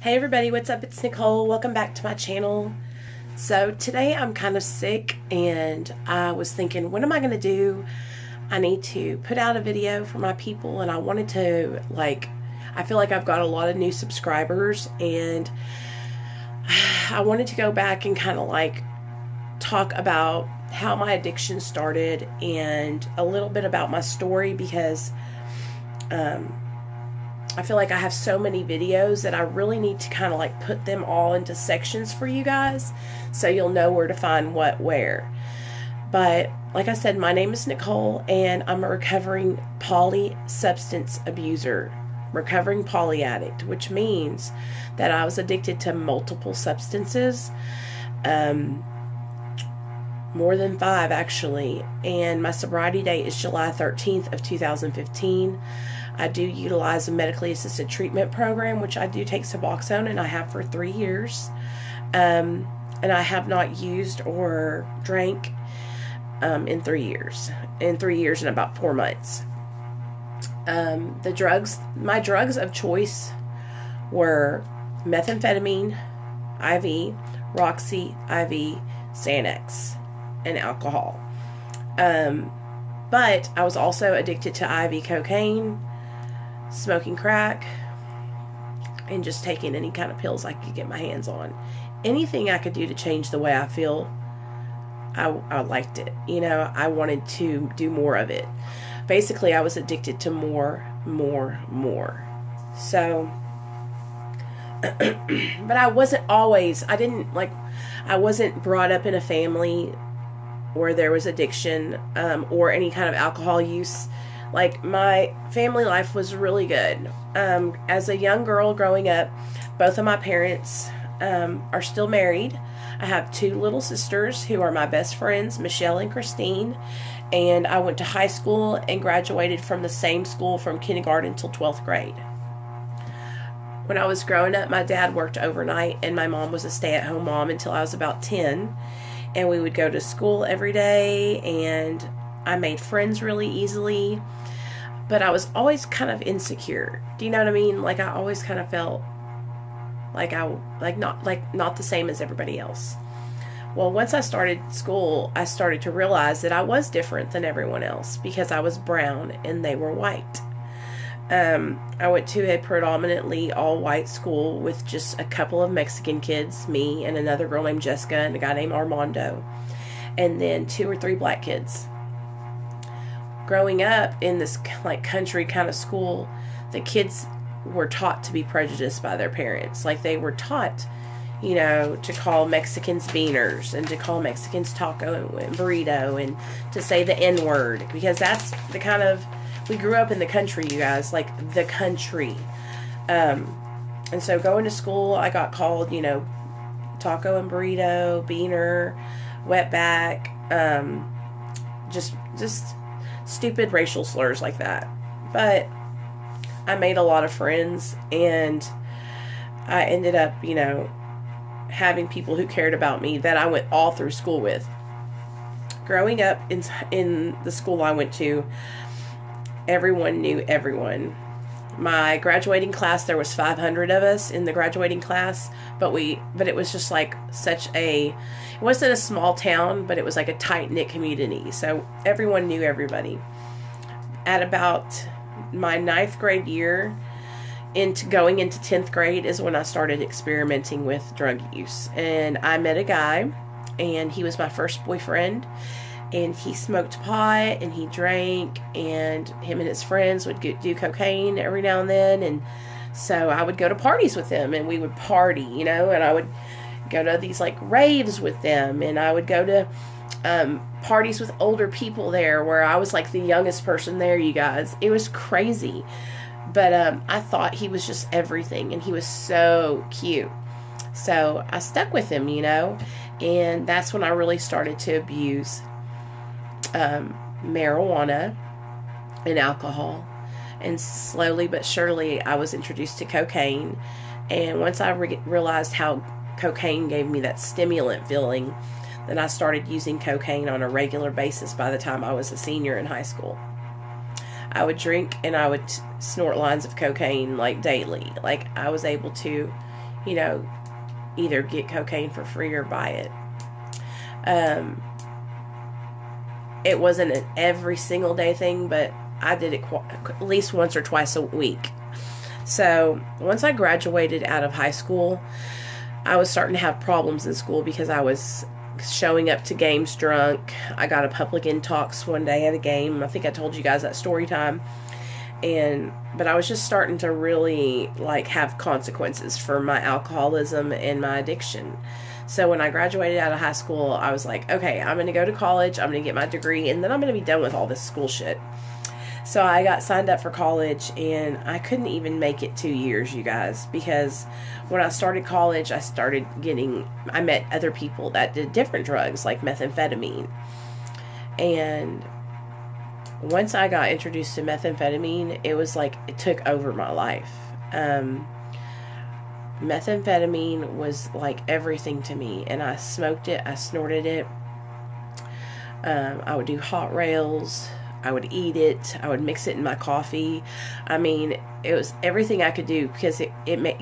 Hey everybody, what's up? It's Nicole. Welcome back to my channel. So today I'm kind of sick and I was thinking, what am I going to do? I need to put out a video for my people, and I wanted to, I feel like I've got a lot of new subscribers, and I wanted to go back and kind of talk about how my addiction started and a little bit about my story, because I feel like I have so many videos that I really need to kind of put them all into sections for you guys so you'll know where to find what where. But like I said, my name is Nicole and I'm a recovering poly substance abuser, recovering poly addict, which means that I was addicted to multiple substances, more than 5 actually, and my sobriety date is July 13th of 2015. I do utilize a medically assisted treatment program, which I do take Suboxone, and I have for 3 years. And I have not used or drank in 3 years. In 3 years and about 4 months. My drugs of choice were methamphetamine, IV, Roxy, IV, Xanax, and alcohol. But I was also addicted to IV cocaine, smoking crack, and just taking any kind of pills I could get my hands on. Anything I could do to change the way I feel, I liked it. You know, I wanted to do more of it. Basically, I was addicted to more. So, but I wasn't always, I wasn't brought up in a family where there was addiction, or any kind of alcohol use. My family life was really good. As a young girl growing up, both of my parents are still married. I have 2 little sisters who are my best friends, Michelle and Christine, and I went to high school and graduated from the same school from kindergarten till 12th grade. When I was growing up, my dad worked overnight and my mom was a stay-at-home mom until I was about 10, and we would go to school every day, and I made friends really easily, but I was always kind of insecure. Do you know what I mean? I always kind of felt not the same as everybody else. Well, once I started school, I started to realize that I was different than everyone else because I was brown and they were white. I went to a predominantly all-white school with just a couple of Mexican kids, me and another girl named Jessica and a guy named Armando, and then 2 or 3 black kids. Growing up in this country kind of school, the kids were taught to be prejudiced by their parents. They were taught, you know, to call Mexicans beaners and to call Mexicans taco and burrito and to say the N-word, because that's the kind of, we grew up in the country, you guys, the country. And so going to school, I got called, you know, taco and burrito, beaner, wetback, just stupid racial slurs like that. But I made a lot of friends, and I ended up, you know, having people who cared about me that I went all through school with. Growing up in the school I went to, everyone knew everyone. My graduating class, there was 500 of us in the graduating class, but it was just it wasn't a small town, but it was a tight-knit community, so everyone knew everybody. At about my 9th grade year, going into 10th grade is when I started experimenting with drug use, and I met a guy, and he was my first boyfriend, and he smoked pot and he drank, and him and his friends would do cocaine every now and then, and so I would go to parties with them and we would party, you know, and I would go to these raves with them, and I would go to parties with older people there where I was the youngest person there, you guys. It was crazy, but I thought he was just everything, and he was so cute, so I stuck with him, you know, and that's when I really started to abuse marijuana and alcohol, and slowly but surely I was introduced to cocaine, and once I realized how cocaine gave me that stimulant feeling, then I started using cocaine on a regular basis by the time I was a senior in high school. I would drink and I would snort lines of cocaine daily. I was able to, you know, either get cocaine for free or buy it. It wasn't an every single day thing, but I did it at least once or twice a week. So once I graduated out of high school, I was starting to have problems in school because I was showing up to games drunk. I got a public intox one day at a game. I think I told you guys that story time. But I was just starting to really like have consequences for my alcoholism and my addiction. So when I graduated out of high school, I was like, okay, I'm going to go to college, I'm going to get my degree, and then I'm going to be done with all this school shit. So I got signed up for college, and I couldn't even make it 2 years, you guys, because when I started college, I met other people that did different drugs, like methamphetamine. And once I got introduced to methamphetamine, it was like it took over my life. Methamphetamine was like everything to me, and I smoked it, I snorted it. I would do hot rails, I would eat it, I would mix it in my coffee. I mean, it was everything I could do because it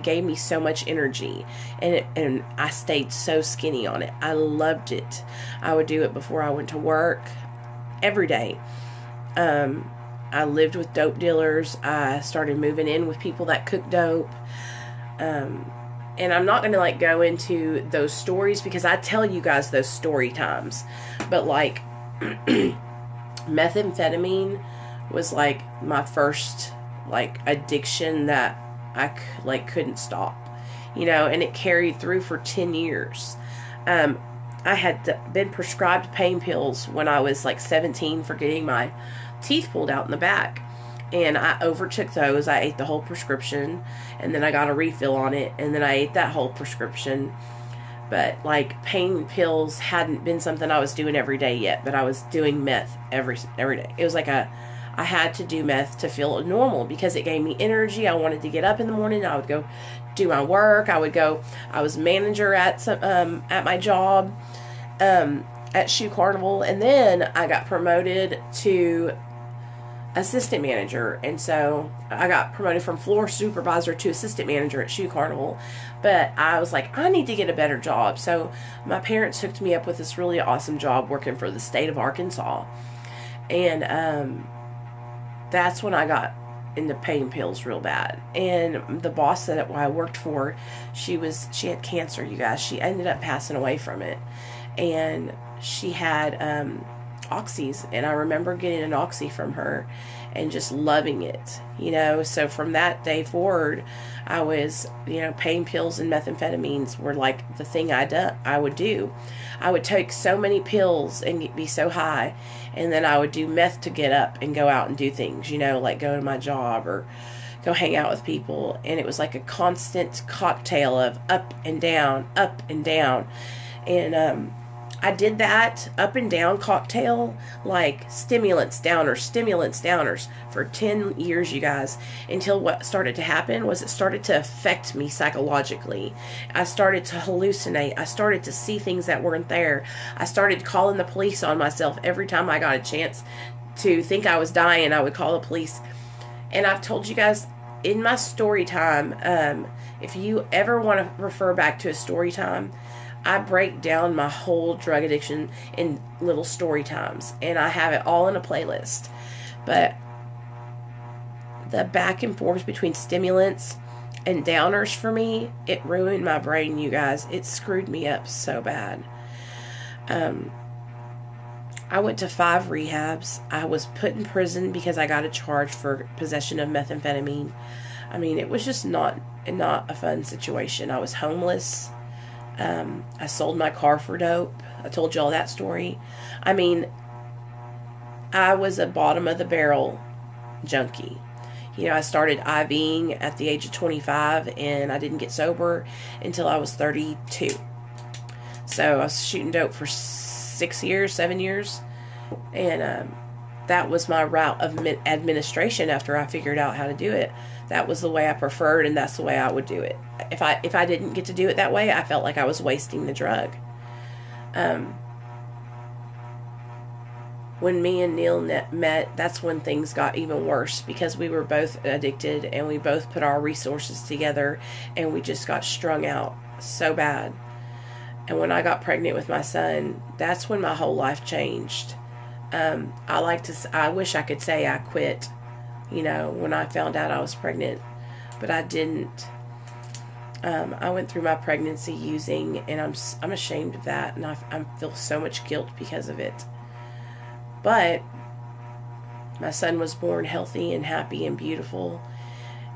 gave me so much energy, and I stayed so skinny on it. I loved it. I would do it before I went to work, every day. I lived with dope dealers. I started moving in with people that cook dope. And I'm not going to like go into those stories because I tell you guys those story times, but like methamphetamine was like my first like addiction that I like couldn't stop, you know, and it carried through for 10 years. I had been prescribed pain pills when I was like 17 for getting my teeth pulled out in the back. And I overtook those. I ate the whole prescription, and then I got a refill on it, and then I ate that whole prescription. But like pain pills hadn't been something I was doing every day yet, but I was doing meth every day. It was like I had to do meth to feel normal because it gave me energy. I wanted to get up in the morning. I would go do my work. I was manager at my job at Shoe Carnival, and then I got promoted to assistant manager, and so I got promoted from floor supervisor to assistant manager at Shoe Carnival. But I was like, I need to get a better job. So my parents hooked me up with this really awesome job working for the state of Arkansas, and that's when I got into pain pills real bad. And the boss that I worked for, she had cancer, you guys. She ended up passing away from it, and she had oxys, and I remember getting an oxy from her and just loving it, you know. So from that day forward, I was, you know, pain pills and methamphetamines were like the thing I would do. I would take so many pills and be so high, and then I would do meth to get up and go out and do things, you know, like go to my job or go hang out with people. And it was like a constant cocktail of up and down, up and down. And I did that up and down cocktail, like stimulants downers for 10 years, you guys, until what started to happen was it started to affect me psychologically. I started to hallucinate. I started to see things that weren't there. I started calling the police on myself every time I got a chance to think I was dying. I would call the police. And I've told you guys in my story time, if you ever want to refer back to a story time, I break down my whole drug addiction in little story times, and I have it all in a playlist. But the back and forth between stimulants and downers for me, it ruined my brain, you guys. It screwed me up so bad. I went to 5 rehabs. I was put in prison because I got a charge for possession of methamphetamine. I mean, it was just not a fun situation. I was homeless. I sold my car for dope. I told you all that story. I mean, I was a bottom of the barrel junkie. You know, I started IVing at the age of 25, and I didn't get sober until I was 32. So I was shooting dope for 7 years, and that was my route of administration after I figured out how to do it. That was the way I preferred, and that's the way I would do it. If I didn't get to do it that way, I felt like I was wasting the drug. when me and Neil met, that's when things got even worse, because we were both addicted and we both put our resources together and we just got strung out so bad. And when I got pregnant with my son, that's when my whole life changed. I wish I could say I quit, when I found out I was pregnant, but I didn't. I went through my pregnancy using, and I'm ashamed of that, and I feel so much guilt because of it. But my son was born healthy and happy and beautiful,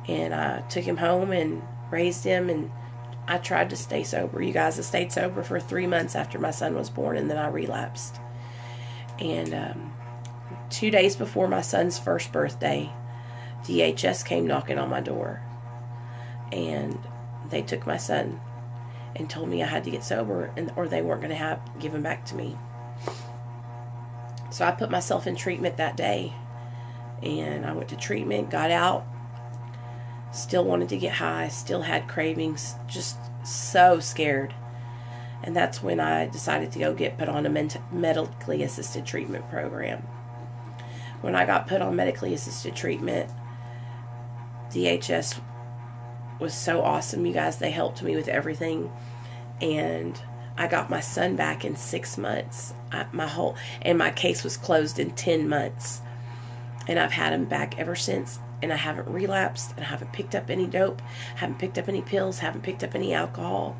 and I took him home and raised him, and I tried to stay sober. You guys, I stayed sober for 3 months after my son was born, and then I relapsed. And 2 days before my son's first birthday, DHS came knocking on my door, and they took my son and told me I had to get sober, or they weren't going to give him back to me. So I put myself in treatment that day, and I went to treatment, got out, still wanted to get high, still had cravings, just so scared. And that's when I decided to go get put on a medically assisted treatment program. When I got put on medically assisted treatment, DHS was so awesome, you guys. They helped me with everything, and I got my son back in 6 months. My case was closed in 10 months, and I've had him back ever since. And I haven't relapsed, and I haven't picked up any dope, haven't picked up any pills, haven't picked up any alcohol.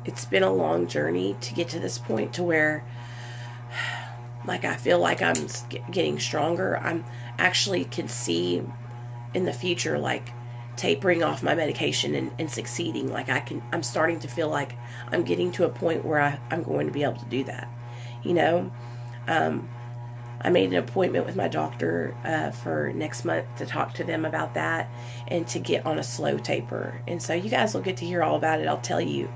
It's been a long journey to get to this point, to where, I feel like I'm getting stronger. I'm actually can see in the future, tapering off my medication and succeeding. I'm starting to feel like I'm getting to a point where I'm going to be able to do that. I made an appointment with my doctor for next month to talk to them about that and to get on a slow taper. And so you guys will get to hear all about it. I'll tell you